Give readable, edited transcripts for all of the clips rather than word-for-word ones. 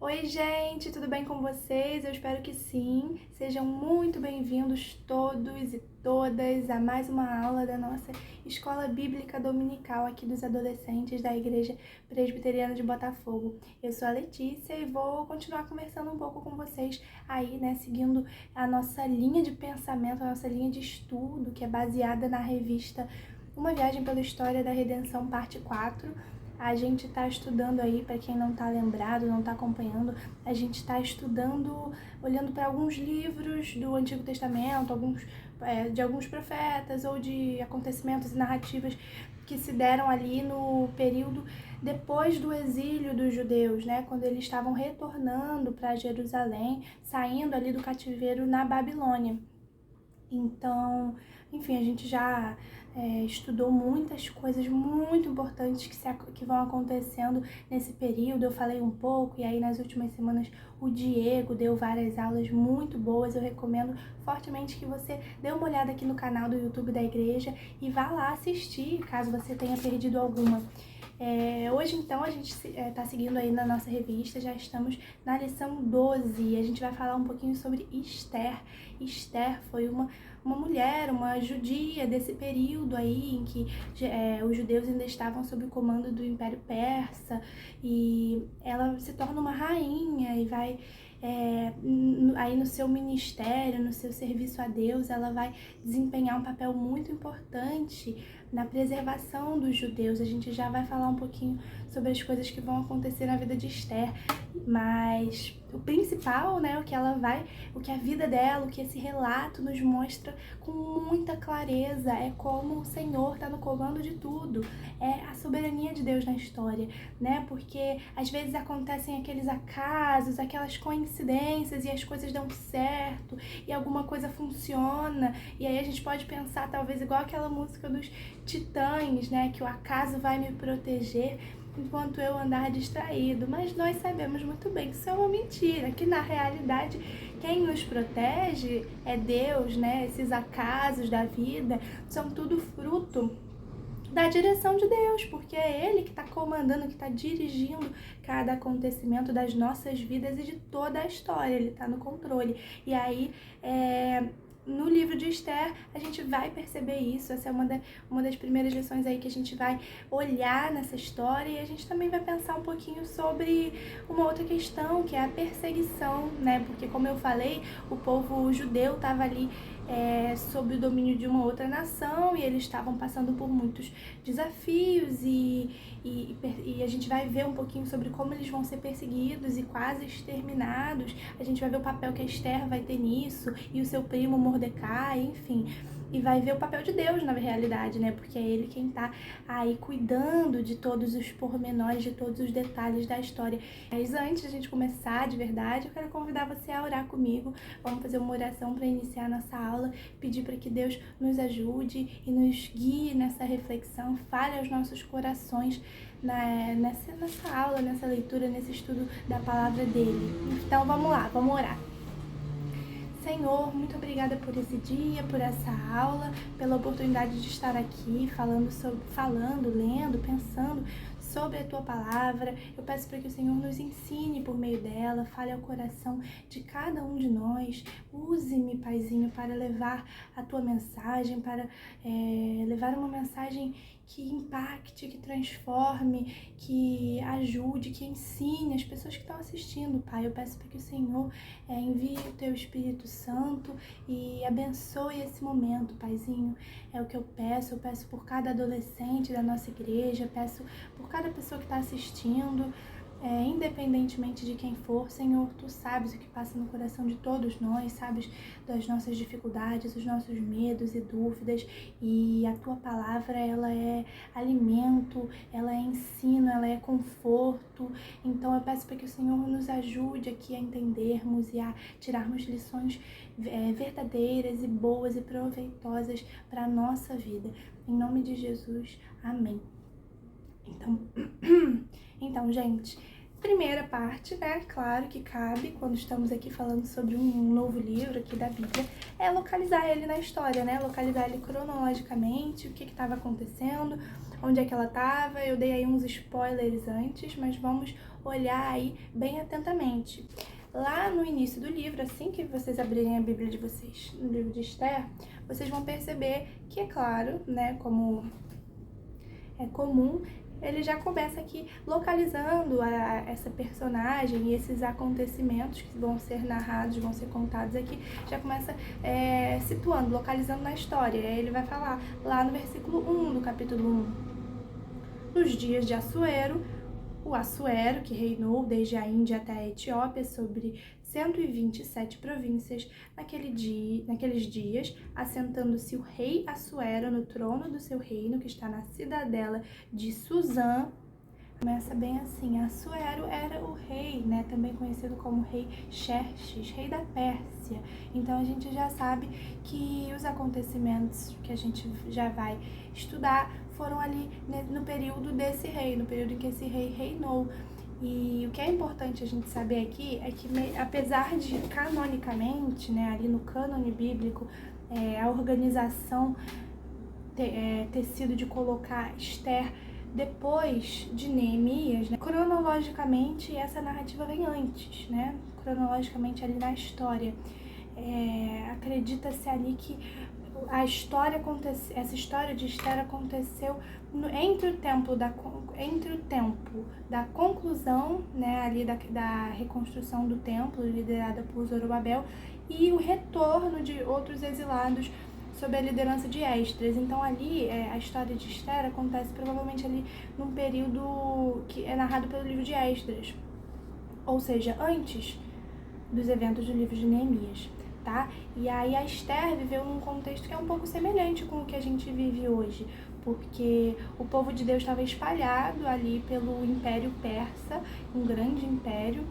Oi, gente, tudo bem com vocês? Eu espero que sim. Sejam muito bem-vindos todos e todas a mais uma aula da nossa Escola Bíblica Dominical aqui dos adolescentes da Igreja Presbiteriana de Botafogo. Eu sou a Letícia e vou continuar conversando um pouco com vocês aí, né, seguindo a nossa linha de pensamento, a nossa linha de estudo, que é baseada na revista Uma Viagem pela História da Redenção, parte 4. A gente está estudando aí, para quem não está lembrado, não está acompanhando, a gente está estudando, olhando para alguns livros do Antigo Testamento, de alguns profetas ou de acontecimentos e narrativas que se deram ali no período depois do exílio dos judeus, né? Quando eles estavam retornando para Jerusalém, saindo ali do cativeiro na Babilônia. Então, enfim, a gente já estudou muitas coisas muito importantes que vão acontecendo nesse período. Eu falei um pouco, e aí nas últimas semanas o Diego deu várias aulas muito boas. Eu recomendo fortemente que você dê uma olhada aqui no canal do YouTube da igreja e vá lá assistir, caso você tenha perdido alguma. Hoje, então, a gente está seguindo aí na nossa revista, já estamos na lição 12, a gente vai falar um pouquinho sobre Esther. Esther foi uma mulher, uma judia desse período aí em que os judeus ainda estavam sob o comando do Império Persa, e ela se torna uma rainha e vai... aí no seu ministério, no seu serviço a Deus, ela vai desempenhar um papel muito importante na preservação dos judeus. A gente já vai falar um pouquinho sobre as coisas que vão acontecer na vida de Esther, mas o principal, né, o que a vida dela, o que esse relato nos mostra com muita clareza, é como o Senhor está no comando de tudo, é a soberania de Deus na história, né, porque às vezes acontecem aqueles acasos, aquelas coincidências e as coisas dão certo e alguma coisa funciona, e aí a gente pode pensar talvez igual aquela música dos Titãs, né, que o acaso vai me proteger enquanto eu andar distraído, mas nós sabemos muito bem que isso é uma mentira, que na realidade quem nos protege é Deus, né? Esses acasos da vida são tudo fruto da direção de Deus, porque é Ele que está comandando, que está dirigindo cada acontecimento das nossas vidas e de toda a história. Ele está no controle. E aí, no livro de Esther, a gente vai perceber isso. Essa é uma das primeiras lições aí que a gente vai olhar nessa história, e a gente também vai pensar um pouquinho sobre uma outra questão, que é a perseguição, né? Porque, como eu falei, o povo judeu estava ali sob o domínio de uma outra nação, e eles estavam passando por muitos desafios, e a gente vai ver um pouquinho sobre como eles vão ser perseguidos e quase exterminados. A gente vai ver o papel que a Esther vai ter nisso, e o seu primo Mordecai, enfim. E vai ver o papel de Deus na realidade, né? Porque é Ele quem tá aí cuidando de todos os pormenores, de todos os detalhes da história. Mas antes de a gente começar de verdade, eu quero convidar você a orar comigo. Vamos fazer uma oração para iniciar a nossa aula, pedir para que Deus nos ajude e nos guie nessa reflexão, fale aos nossos corações nessa aula, nessa leitura, nesse estudo da palavra dele. Então vamos lá, vamos orar. Senhor, muito obrigada por esse dia, por essa aula, pela oportunidade de estar aqui falando, lendo, pensando sobre a Tua Palavra. Eu peço para que o Senhor nos ensine por meio dela, fale ao coração de cada um de nós. Use-me, Paizinho, para levar a Tua mensagem, para levar uma mensagem que impacte, que transforme, que ajude, que ensine as pessoas que estão assistindo, Pai. Eu peço para que o Senhor envie o Teu Espírito Santo e abençoe esse momento, Paizinho. É o que eu peço por cada adolescente da nossa igreja, peço por cada pessoa que está assistindo, independentemente de quem for. Senhor, Tu sabes o que passa no coração de todos nós, sabes das nossas dificuldades, dos nossos medos e dúvidas, e a Tua palavra, ela é alimento, ela é ensino, ela é conforto. Então eu peço para que o Senhor nos ajude aqui a entendermos e a tirarmos lições verdadeiras e boas e proveitosas para a nossa vida. Em nome de Jesus, amém. Então, gente, primeira parte, né, claro que cabe, quando estamos aqui falando sobre um novo livro aqui da Bíblia, é localizar ele na história, né, localizar ele cronologicamente, o que estava acontecendo, onde é que ela estava. Eu dei aí uns spoilers antes, mas vamos olhar aí bem atentamente. Lá no início do livro, assim que vocês abrirem a Bíblia de vocês, no livro de Esther, vocês vão perceber que, é claro, né, como é comum, ele já começa aqui localizando essa personagem e esses acontecimentos que vão ser narrados, vão ser contados aqui, já começa situando, localizando na história. E aí ele vai falar lá no versículo 1 do capítulo 1. Nos dias de Assuero, o Assuero, que reinou desde a Índia até a Etiópia sobre 127 províncias, naqueles dias, assentando-se o rei Assuero no trono do seu reino, que está na cidadela de Suzã. Começa bem assim, Assuero era o rei, né, também conhecido como rei Xerxes, rei da Pérsia. Então a gente já sabe que os acontecimentos que a gente já vai estudar foram ali no período desse rei, no período em que esse rei reinou. E o que é importante a gente saber aqui é que, apesar de canonicamente, né, ali no cânone bíblico, a organização ter sido de colocar Esther depois de Neemias, né? Cronologicamente essa narrativa vem antes, né? Cronologicamente ali na história. Acredita-se ali que essa história de Esther aconteceu entre o tempo da conclusão, né, ali da reconstrução do templo, liderada por Zorobabel, e o retorno de outros exilados sob a liderança de Esdras. Então ali a história de Esther acontece provavelmente ali num período que é narrado pelo livro de Esdras, ou seja, antes dos eventos do livro de Neemias, tá? E aí a Esther viveu num contexto que é um pouco semelhante com o que a gente vive hoje, porque o povo de Deus estava espalhado ali pelo Império Persa, um grande império,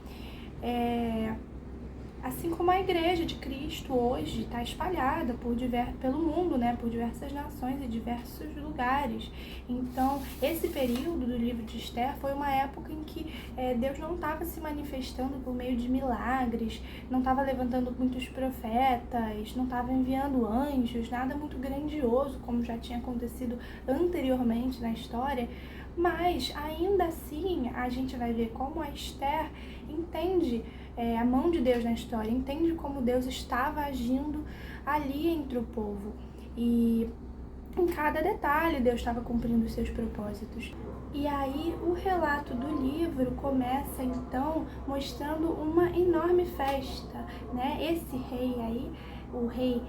assim como a Igreja de Cristo hoje está espalhada pelo mundo, né, por diversas nações e diversos lugares. Então, esse período do livro de Esther foi uma época em que Deus não estava se manifestando por meio de milagres, não estava levantando muitos profetas, não estava enviando anjos, nada muito grandioso, como já tinha acontecido anteriormente na história. Mas, ainda assim, a gente vai ver como a Esther entende a mão de Deus na história, entende como Deus estava agindo ali entre o povo. E em cada detalhe Deus estava cumprindo os seus propósitos. E aí o relato do livro começa então mostrando uma enorme festa, né? Esse rei aí, o rei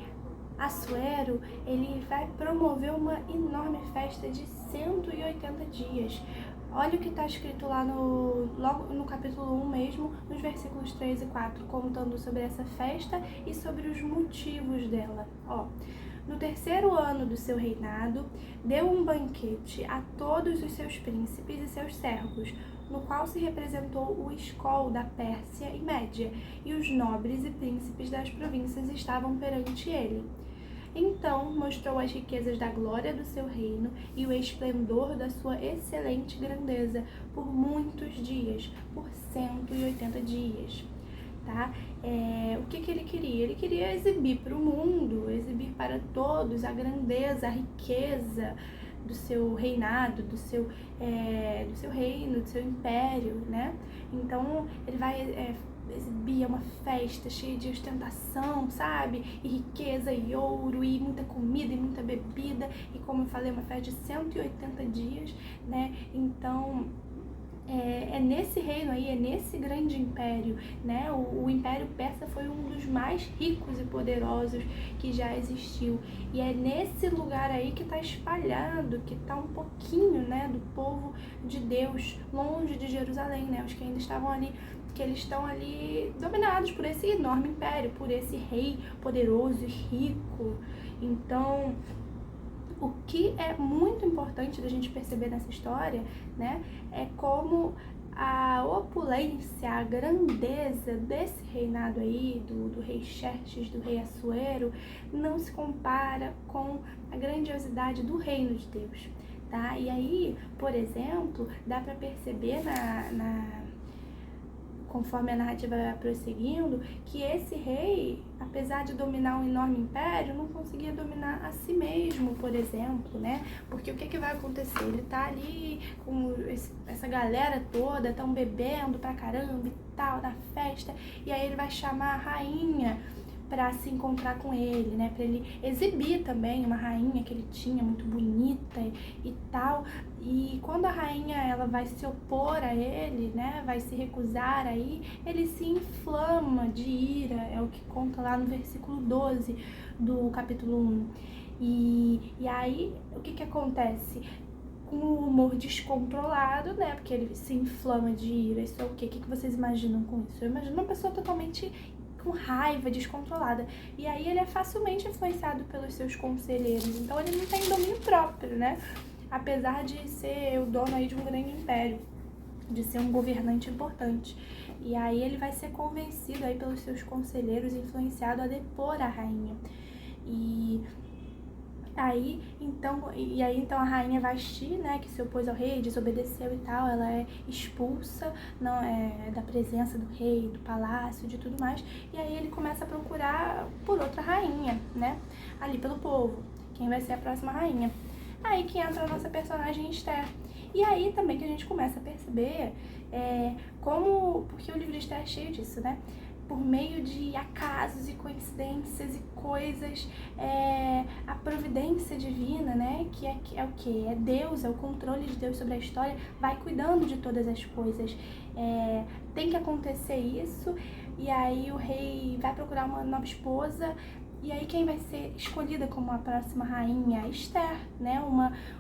Assuero, ele vai promover uma enorme festa de 180 dias. Olha o que está escrito lá logo no capítulo 1 mesmo, nos versículos 3 e 4, contando sobre essa festa e sobre os motivos dela. No terceiro ano do seu reinado, deu um banquete a todos os seus príncipes e seus servos, no qual se representou o escol da Pérsia e Média, e os nobres e príncipes das províncias estavam perante ele. Então mostrou as riquezas da glória do seu reino e o esplendor da sua excelente grandeza por muitos dias, por 180 dias. Tá? O que ele queria? Ele queria exibir para o mundo, exibir para todos a grandeza, a riqueza do seu reinado, do seu reino, do seu império, né? Então ele vai exibia uma festa cheia de ostentação, sabe? E riqueza e ouro e muita comida e muita bebida. E como eu falei, uma festa de 180 dias, né? Então, nesse reino aí, é nesse grande império, né? O Império Persa foi um dos mais ricos e poderosos que já existiu. E é nesse lugar aí que está espalhado, que está um pouquinho, né, do povo de Deus, longe de Jerusalém, né? Os que ainda estavam ali, que eles estão ali dominados por esse enorme império, por esse rei poderoso e rico. Então, o que é muito importante da gente perceber nessa história, né, é como a opulência, a grandeza desse reinado aí, do rei Xerxes, do rei Assuero, não se compara com a grandiosidade do reino de Deus, tá? E aí, por exemplo, dá para perceber conforme a narrativa vai prosseguindo, que esse rei, apesar de dominar um enorme império, não conseguia dominar a si mesmo, por exemplo, né? Porque o que vai acontecer? Ele tá ali com essa galera toda, tão bebendo pra caramba e tal, na festa, e aí ele vai chamar a rainha para se encontrar com ele, né, para ele exibir também uma rainha que ele tinha, muito bonita e tal. E quando a rainha ela vai se opor a ele, né, vai se recusar aí, ele se inflama de ira, é o que conta lá no versículo 12 do capítulo 1. E aí, o que acontece? Com o humor descontrolado, né, porque ele se inflama de ira, isso é o quê? O que vocês imaginam com isso? Eu imagino uma pessoa totalmente com raiva, descontrolada. E aí ele é facilmente influenciado pelos seus conselheiros. Então ele não tem domínio próprio, né? Apesar de ser o dono aí de um grande império, de ser um governante importante. E aí ele vai ser convencido aí pelos seus conselheiros, influenciado a depor a rainha. E aí então a rainha Vasti, né, que se opôs ao rei, desobedeceu e tal, ela é expulsa da presença do rei, do palácio, de tudo mais. E aí ele começa a procurar por outra rainha, né, ali pelo povo, quem vai ser a próxima rainha. Aí que entra a nossa personagem Esther. E aí também que a gente começa a perceber porque o livro de Esther é cheio disso, né? Por meio de acasos e coincidências e coisas, a providência divina, né, que é o que? É Deus, é o controle de Deus sobre a história, vai cuidando de todas as coisas. Tem que acontecer isso, e aí o rei vai procurar uma nova esposa, e aí quem vai ser escolhida como a próxima rainha? Esther, né,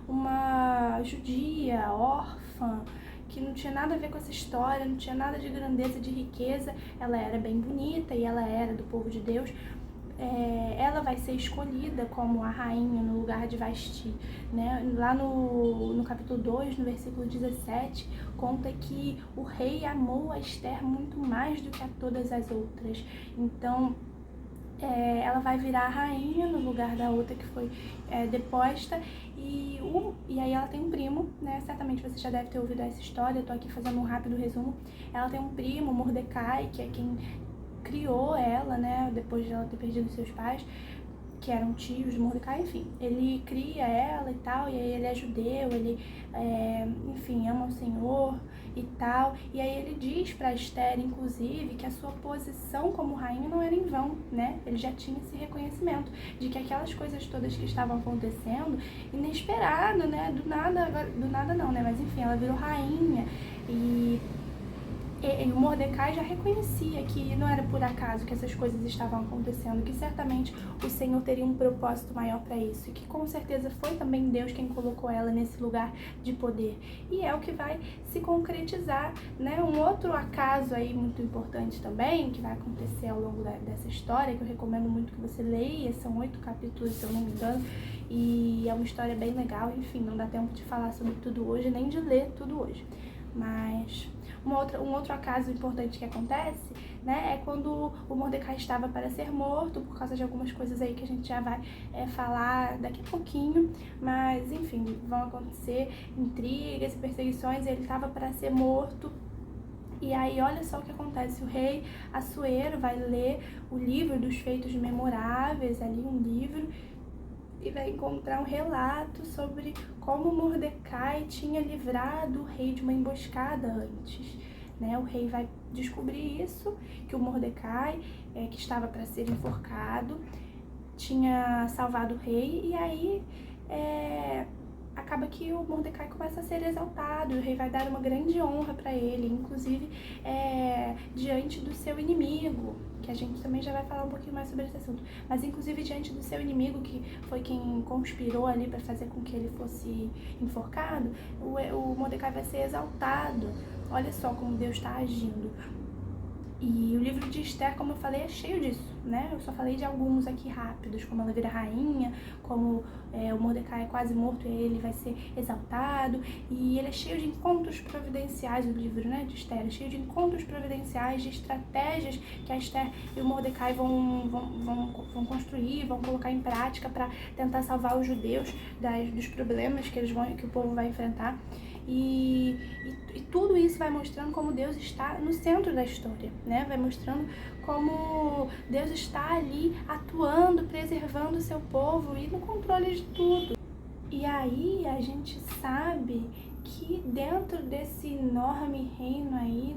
uma judia, órfã, que não tinha nada a ver com essa história, não tinha nada de grandeza, de riqueza. Ela era bem bonita e ela era do povo de Deus. Ela vai ser escolhida como a rainha no lugar de Vasti, né? Lá no capítulo 2, no versículo 17, conta que o rei amou a Esther muito mais do que a todas as outras. Então, ela vai virar a rainha no lugar da outra que foi deposta, e aí ela tem um primo, né? Certamente você já deve ter ouvido essa história, eu tô aqui fazendo um rápido resumo. Ela tem um primo, Mordecai, que é quem criou ela, né? Depois de ela ter perdido seus pais, que eram tios de Mordecai, enfim. Ele cria ela e tal, e aí ele é judeu, ele, enfim, ama o Senhor e tal. E aí ele diz pra Esther, inclusive, que a sua posição como rainha não era em vão, né? Ele já tinha esse reconhecimento de que aquelas coisas todas que estavam acontecendo, inesperado, né? Do nada não, né? Mas enfim, ela virou rainha e o Mordecai já reconhecia que não era por acaso que essas coisas estavam acontecendo, que certamente o Senhor teria um propósito maior para isso, e que com certeza foi também Deus quem colocou ela nesse lugar de poder. E é o que vai se concretizar, né? Um outro acaso aí muito importante também, que vai acontecer ao longo dessa história, que eu recomendo muito que você leia, são 8 capítulos, se eu não me engano, e é uma história bem legal. Enfim, não dá tempo de falar sobre tudo hoje, nem de ler tudo hoje. Mas um outro acaso importante que acontece, né, é quando o Mordecai estava para ser morto, por causa de algumas coisas aí que a gente já vai falar daqui a pouquinho, mas enfim, vão acontecer intrigas e perseguições, e ele estava para ser morto. E aí olha só o que acontece, o rei Assuero vai ler o livro dos feitos memoráveis, ali um livro, e vai encontrar um relato sobre como Mordecai tinha livrado o rei de uma emboscada antes, né? O rei vai descobrir isso, que o Mordecai, que estava para ser enforcado, tinha salvado o rei, e aí acaba que o Mordecai começa a ser exaltado, e o rei vai dar uma grande honra para ele, inclusive diante do seu inimigo, que a gente também já vai falar um pouquinho mais sobre esse assunto, mas inclusive diante do seu inimigo, que foi quem conspirou ali para fazer com que ele fosse enforcado, o Mordecai vai ser exaltado. Olha só como Deus está agindo. E o livro de Esther, como eu falei, é cheio disso, né? Eu só falei de alguns aqui rápidos, como ela vira rainha, como o Mordecai é quase morto e ele vai ser exaltado. E ele é cheio de encontros providenciais, o livro, né, de Esther, é cheio de encontros providenciais, de estratégias que a Esther e o Mordecai vão construir, vão colocar em prática para tentar salvar os judeus dos problemas que o povo vai enfrentar. E tudo isso vai mostrando como Deus está no centro da história, né? Vai mostrando como Deus está ali atuando, preservando o seu povo e no controle de tudo. E aí a gente sabe que dentro desse enorme reino aí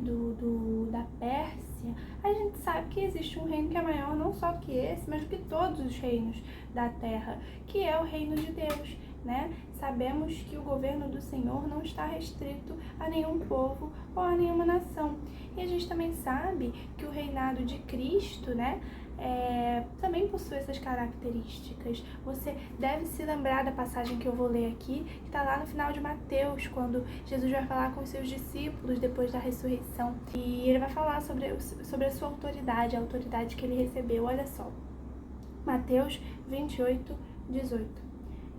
da Pérsia, a gente sabe que existe um reino que é maior não só que esse, mas que todos os reinos da terra, que é o reino de Deus, né? Sabemos que o governo do Senhor não está restrito a nenhum povo ou a nenhuma nação. E a gente também sabe que o reinado de Cristo, né, também possui essas características. Você deve se lembrar da passagem que eu vou ler aqui, que está lá no final de Mateus, quando Jesus vai falar com os seus discípulos depois da ressurreição. E ele vai falar sobre a sua autoridade, a autoridade que ele recebeu. Olha só, Mateus 28, 18.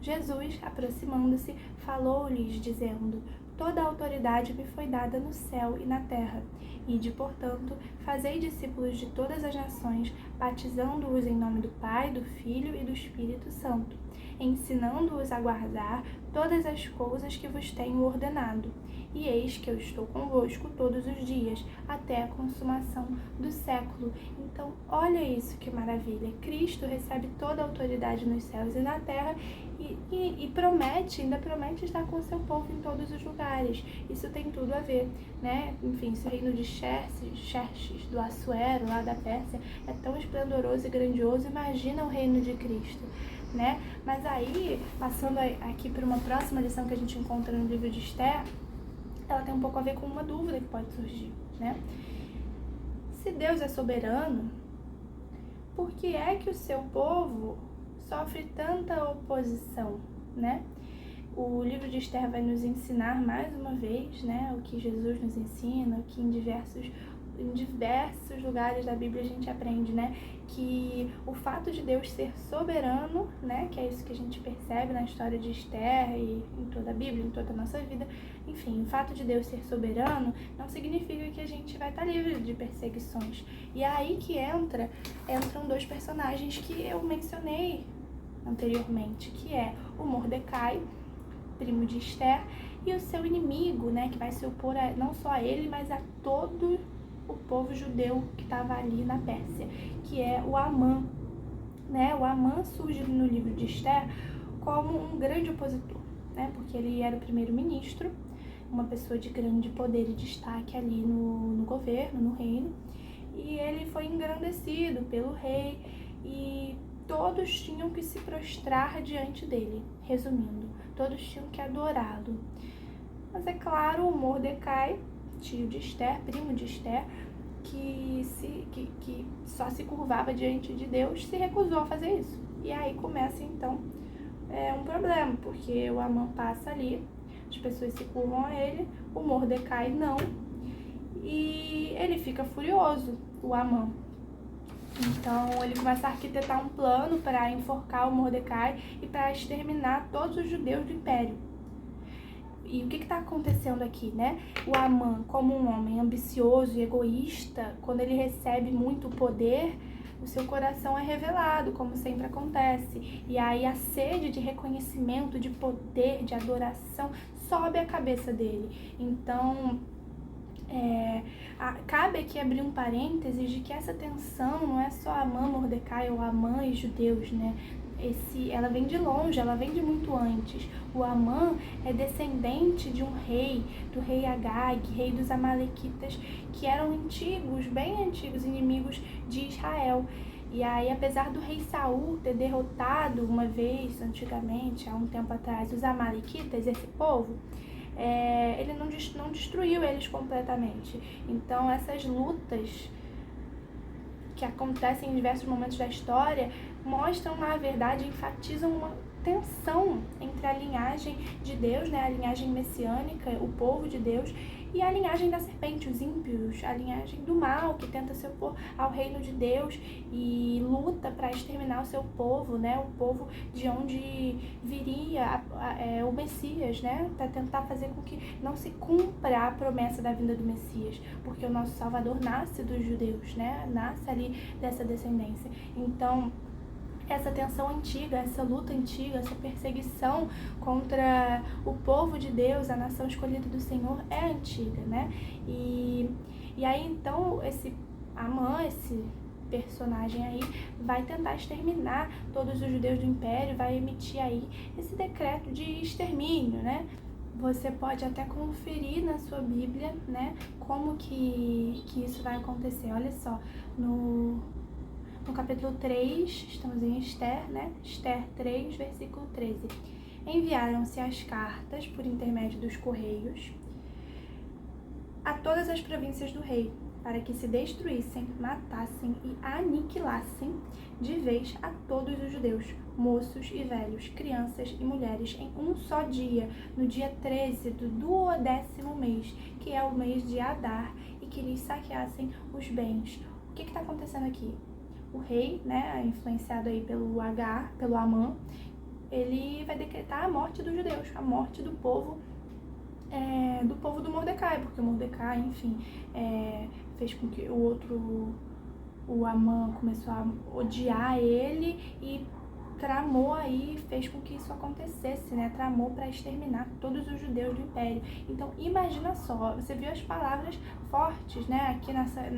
Jesus, aproximando-se, falou-lhes, dizendo: toda a autoridade me foi dada no céu e na terra. Ide, portanto, fazei discípulos de todas as nações, batizando-os em nome do Pai, do Filho e do Espírito Santo, ensinando-os a guardar todas as coisas que vos tenho ordenado. E eis que eu estou convosco todos os dias, até a consumação do século. Então, olha isso que maravilha. Cristo recebe toda a autoridade nos céus e na terra e ainda promete estar com o seu povo em todos os lugares. Isso tem tudo a ver, né? Enfim, esse reino de Xerxes, do Assuero, lá da Pérsia, é tão esplendoroso e grandioso. Imagina o reino de Cristo, né? Mas aí, passando aqui para uma próxima lição que a gente encontra no livro de Esther, ela tem um pouco a ver com uma dúvida que pode surgir, né? Se Deus é soberano, por que é que o seu povo sofre tanta oposição, né? O livro de Esther vai nos ensinar mais uma vez, né, o que Jesus nos ensina, o que em diversos lugares da Bíblia a gente aprende, né, que o fato de Deus ser soberano, né, que é isso que a gente percebe na história de Esther e em toda a Bíblia, em toda a nossa vida, enfim, o fato de Deus ser soberano não significa que a gente vai estar livre de perseguições. E é aí que entram dois personagens que eu mencionei anteriormente, que é o Mordecai, primo de Esther, e o seu inimigo, né, que vai se opor não só a ele, mas a todo o povo judeu que estava ali na Pérsia, que é o Amã, né? O Amã surge no livro de Esther como um grande opositor, né? Porque ele era o primeiro-ministro, uma pessoa de grande poder e destaque ali no governo, no reino, e ele foi engrandecido pelo rei e todos tinham que se prostrar diante dele. Resumindo, todos tinham que adorá-lo. Mas é claro, o Mordecai, tio de Esther, primo de Esther, que só se curvava diante de Deus, se recusou a fazer isso. E aí começa então um problema, porque o Amã passa ali, as pessoas se curvam a ele, o Mordecai não, e ele fica furioso, o Amã. Então ele começa a arquitetar um plano para enforcar o Mordecai e para exterminar todos os judeus do império. E o que está acontecendo aqui, né? O Amã, como um homem ambicioso e egoísta, quando ele recebe muito poder, o seu coração é revelado, como sempre acontece. E aí a sede de reconhecimento, de poder, de adoração, sobe a cabeça dele. Então, cabe aqui abrir um parênteses de que essa tensão não é só Amã, Mordecai ou Amã e judeus, né? Ela vem de longe, ela vem de muito antes. O Amã é descendente de um rei, do rei Agag, rei dos Amalequitas, que eram antigos, bem antigos inimigos de Israel. E aí, apesar do rei Saul ter derrotado uma vez, antigamente, há um tempo atrás, os Amalequitas, esse povo, ele não destruiu eles completamente. Então, essas lutas que acontecem em diversos momentos da história mostram, na verdade, enfatizam uma tensão entre a linhagem de Deus, né, a linhagem messiânica, o povo de Deus, e a linhagem da serpente, os ímpios, a linhagem do mal, que tenta se opor ao reino de Deus e luta para exterminar o seu povo, né, o povo de onde viria o Messias, né, para tentar fazer com que não se cumpra a promessa da vinda do Messias, porque o nosso Salvador nasce dos judeus, né, nasce ali dessa descendência. Então, essa tensão antiga, essa luta antiga, essa perseguição contra o povo de Deus, a nação escolhida do Senhor, é antiga, né? E aí então Amã, esse personagem aí, vai tentar exterminar todos os judeus do império, vai emitir aí esse decreto de extermínio, né? Você pode até conferir na sua Bíblia, né, como que isso vai acontecer. Olha só, no capítulo 3, estamos em Esther, né? Esther 3, versículo 13. Enviaram-se as cartas por intermédio dos correios a todas as províncias do rei, para que se destruíssem, matassem e aniquilassem de vez a todos os judeus, moços e velhos, crianças e mulheres, em um só dia, no dia 13 do 12º mês, que é o mês de Adar, e que lhes saqueassem os bens. O que está acontecendo aqui? O rei, né, influenciado aí pelo Amã, ele vai decretar a morte dos judeus, a morte do povo do Mordecai, porque o Mordecai, enfim, fez com que o Amã começou a odiar ele e fez com que isso acontecesse, né? Tramou para exterminar todos os judeus do império. Então, imagina só, você viu as palavras fortes, né?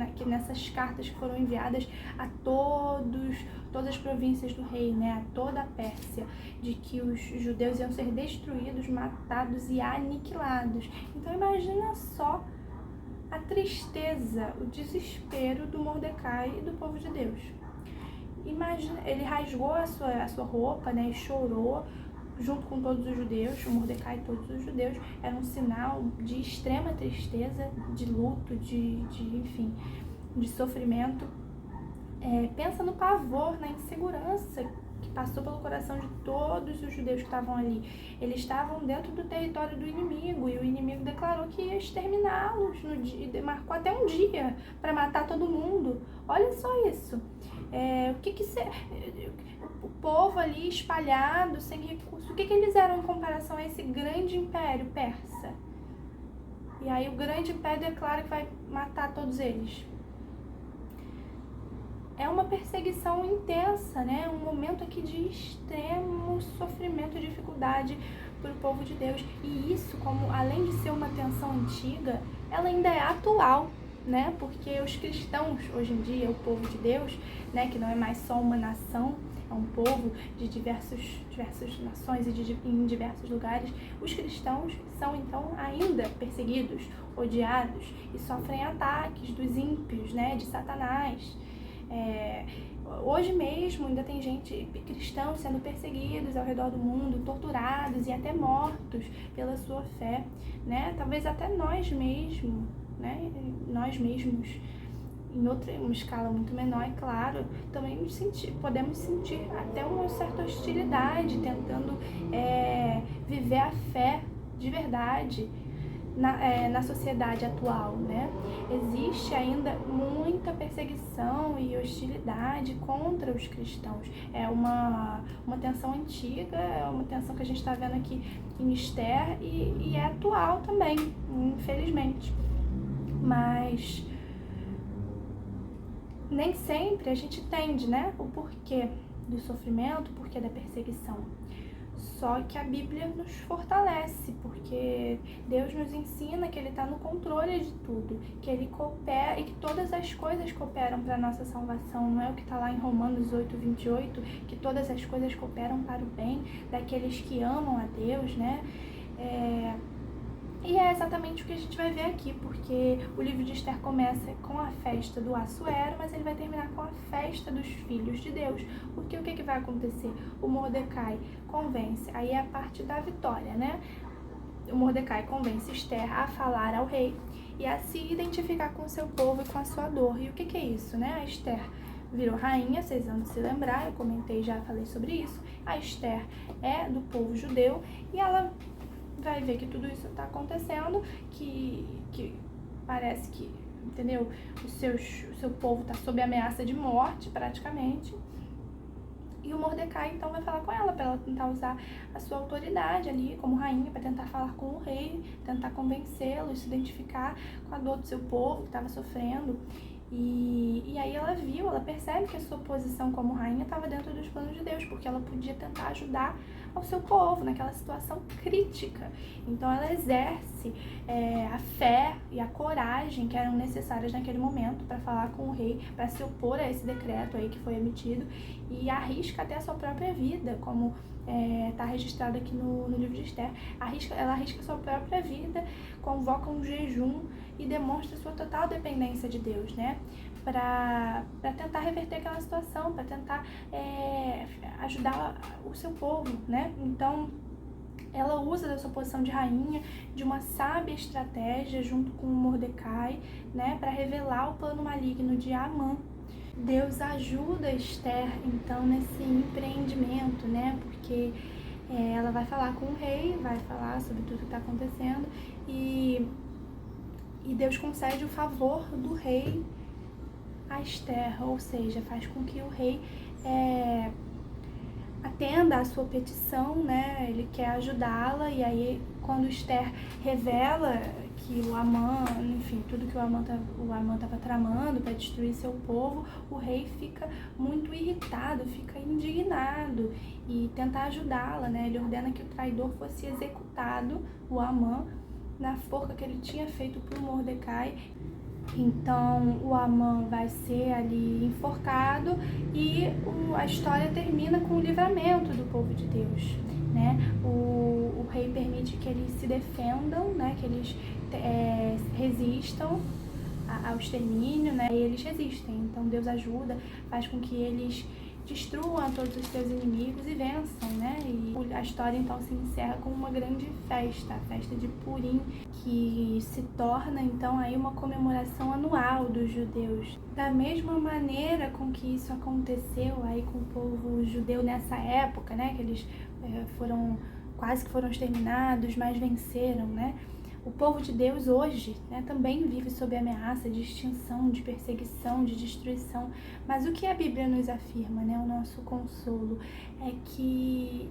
Aqui nessas cartas que foram enviadas a todas as províncias do rei, né? A toda a Pérsia, de que os judeus iam ser destruídos, matados e aniquilados. Então, imagina só a tristeza, o desespero do Mordecai e do povo de Deus. Imagina, ele rasgou a sua roupa, né, e chorou junto com todos os judeus. O Mordecai e todos os judeus era um sinal de extrema tristeza, de luto, enfim, de sofrimento. Pensa no pavor, na insegurança que passou pelo coração de todos os judeus que estavam ali. Eles estavam dentro do território do inimigo e o inimigo declarou que ia exterminá-los no dia, marcou até um dia para matar todo mundo. Olha só isso. O povo ali espalhado, sem recursos, o que eles eram em comparação a esse grande império persa? E aí o grande império declara que vai matar todos eles. É uma perseguição intensa, né? Um momento aqui de extremo sofrimento e dificuldade para o povo de Deus. E isso, como além de ser uma tensão antiga, ela ainda é atual, né? Porque os cristãos, hoje em dia, o povo de Deus, né, que não é mais só uma nação, é um povo de diversas nações e em diversos lugares, os cristãos são então ainda perseguidos, odiados e sofrem ataques dos ímpios, né, de Satanás. Hoje mesmo ainda tem cristãos sendo perseguidos ao redor do mundo, torturados e até mortos pela sua fé, né? Talvez até nós mesmos, né? Nós mesmos, em uma escala muito menor, é claro, também podemos sentir até uma certa hostilidade, tentando viver a fé de verdade na sociedade atual, né? Existe ainda muita perseguição e hostilidade contra os cristãos. É uma tensão antiga, é uma tensão que a gente está vendo aqui em Esther e é atual também, infelizmente. Mas nem sempre a gente entende, né, o porquê do sofrimento, o porquê da perseguição. Só que a Bíblia nos fortalece, porque Deus nos ensina que Ele está no controle de tudo, que Ele coopera e que todas as coisas cooperam para a nossa salvação. Não é o que está lá em Romanos 8:28, que todas as coisas cooperam para o bem daqueles que amam a Deus, né? E é exatamente o que a gente vai ver aqui, porque o livro de Esther começa com a festa do Assuero, mas ele vai terminar com a festa dos filhos de Deus. Porque o que vai acontecer? O Mordecai convence, aí é a parte da vitória, né? O Mordecai convence Esther a falar ao rei e a se identificar com o seu povo e com a sua dor. E o que é isso, né? A Esther virou rainha, vocês vão se lembrar, eu comentei, já falei sobre isso. A Esther é do povo judeu e ela vai ver que tudo isso está acontecendo, que parece que, entendeu? O seu povo está sob ameaça de morte, praticamente. E o Mordecai, então, vai falar com ela, para ela tentar usar a sua autoridade ali como rainha, para tentar falar com o rei, tentar convencê-lo, se identificar com a dor do seu povo que estava sofrendo. E E aí ela percebe que a sua posição como rainha estava dentro dos planos de Deus, porque ela podia tentar ajudar ao seu povo naquela situação crítica. Então ela exerce a fé e a coragem que eram necessárias naquele momento para falar com o rei, para se opor a esse decreto aí que foi emitido, e arrisca até a sua própria vida, como está registrado aqui no livro de Esther. Ela arrisca a sua própria vida, convoca um jejum e demonstra sua total dependência de Deus, né? Para tentar reverter aquela situação, para tentar ajudar o seu povo, né? Então, ela usa da sua posição de rainha, de uma sábia estratégia junto com Mordecai, né? Para revelar o plano maligno de Amã. Deus ajuda Esther, então, nesse empreendimento, né? Porque ela vai falar com o rei, vai falar sobre tudo que está acontecendo e Deus concede o favor do rei a Esther, ou seja, faz com que o rei atenda a sua petição, né? Ele quer ajudá-la, e aí quando Esther revela que o Amã, enfim, tudo que o Amã estava tramando para destruir seu povo, o rei fica muito irritado, fica indignado e tenta ajudá-la, né? Ele ordena que o traidor fosse executado, o Amã, na forca que ele tinha feito para o Mordecai. Então o Amã vai ser ali enforcado e a história termina com o livramento do povo de Deus, né? O rei permite que eles se defendam, né? Que eles resistam ao extermínio, né? E eles resistem. Então Deus ajuda, faz com que eles destruam todos os seus inimigos e vençam, né? E a história então se encerra com uma grande festa, a festa de Purim, que se torna então aí uma comemoração anual dos judeus. Da mesma maneira com que isso aconteceu aí com o povo judeu nessa época, né? Que eles quase que foram exterminados, mas venceram, né? O povo de Deus hoje, né, também vive sob ameaça de extinção, de perseguição, de destruição. Mas o que a Bíblia nos afirma, né, o nosso consolo, é que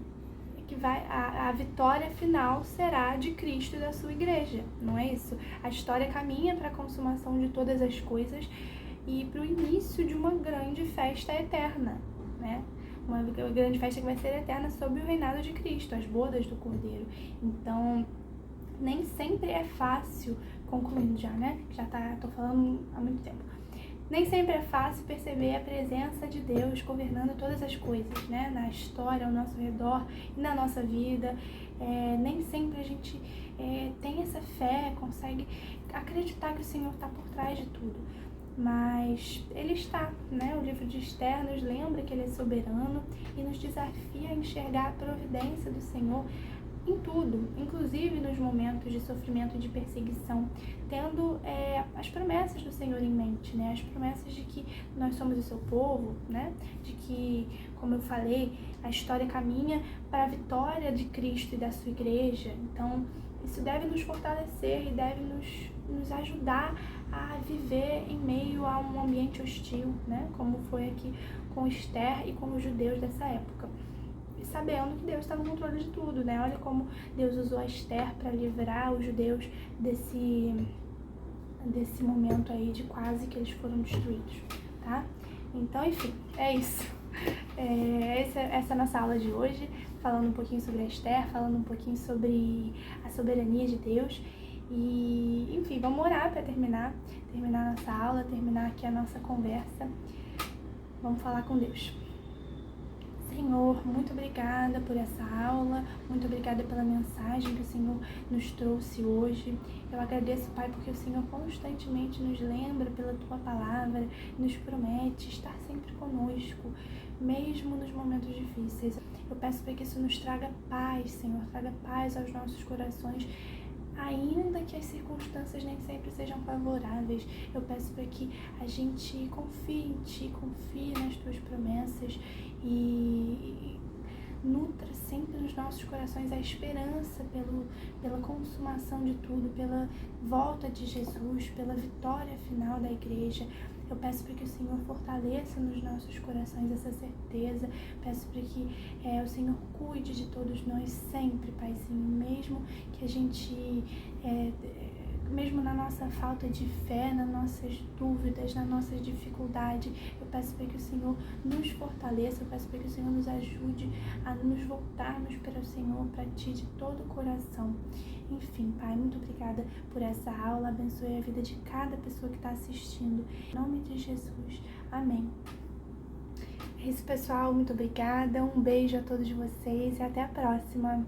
a vitória final será de Cristo e da sua igreja, não é isso? A história caminha para a consumação de todas as coisas e para o início de uma grande festa eterna, né? Uma grande festa que vai ser eterna sob o reinado de Cristo, as bodas do Cordeiro. Então, nem sempre é fácil, concluindo já, né? Tô falando há muito tempo. Nem sempre é fácil perceber a presença de Deus governando todas as coisas, né? Na história, ao nosso redor e na nossa vida. Nem sempre a gente tem essa fé, consegue acreditar que o Senhor está por trás de tudo. Mas Ele está, né? O livro de Esther nos lembra que Ele é soberano e nos desafia a enxergar a providência do Senhor em tudo, inclusive nos momentos de sofrimento e de perseguição, tendo as promessas do Senhor em mente, né? As promessas de que nós somos o seu povo, né? De que, como eu falei, a história caminha para a vitória de Cristo e da sua igreja. Então, isso deve nos fortalecer e deve nos ajudar a viver em meio a um ambiente hostil, né? Como foi aqui com Esther e com os judeus dessa época. Sabendo que Deus está no controle de tudo, né? Olha como Deus usou a Esther para livrar os judeus desse momento aí de quase que eles foram destruídos, tá? Então, enfim, é isso. Essa é a nossa aula de hoje, falando um pouquinho sobre a Esther, falando um pouquinho sobre a soberania de Deus. E, enfim, vamos orar para terminar a nossa aula, terminar aqui a nossa conversa. Vamos falar com Deus. Senhor, muito obrigada por essa aula, muito obrigada pela mensagem que o Senhor nos trouxe hoje. Eu agradeço, Pai, porque o Senhor constantemente nos lembra pela Tua palavra, nos promete estar sempre conosco, mesmo nos momentos difíceis. Eu peço para que isso nos traga paz, Senhor, traga paz aos nossos corações, ainda que as circunstâncias nem sempre sejam favoráveis. Eu peço para que a gente confie em Ti, confie nas Tuas promessas e nutra sempre nos nossos corações a esperança pela consumação de tudo, pela volta de Jesus, pela vitória final da igreja. Eu peço para que o Senhor fortaleça nos nossos corações essa certeza. Peço para que o Senhor cuide de todos nós sempre, Paizinho, mesmo que a gente mesmo na nossa falta de fé, nas nossas dúvidas, nas nossas dificuldades. Eu peço para que o Senhor nos fortaleça, eu peço para que o Senhor nos ajude a nos voltarmos para o Senhor, para Ti de todo o coração. Enfim, Pai, muito obrigada por essa aula, abençoe a vida de cada pessoa que está assistindo. Em nome de Jesus, amém. É isso, pessoal, muito obrigada, um beijo a todos vocês e até a próxima.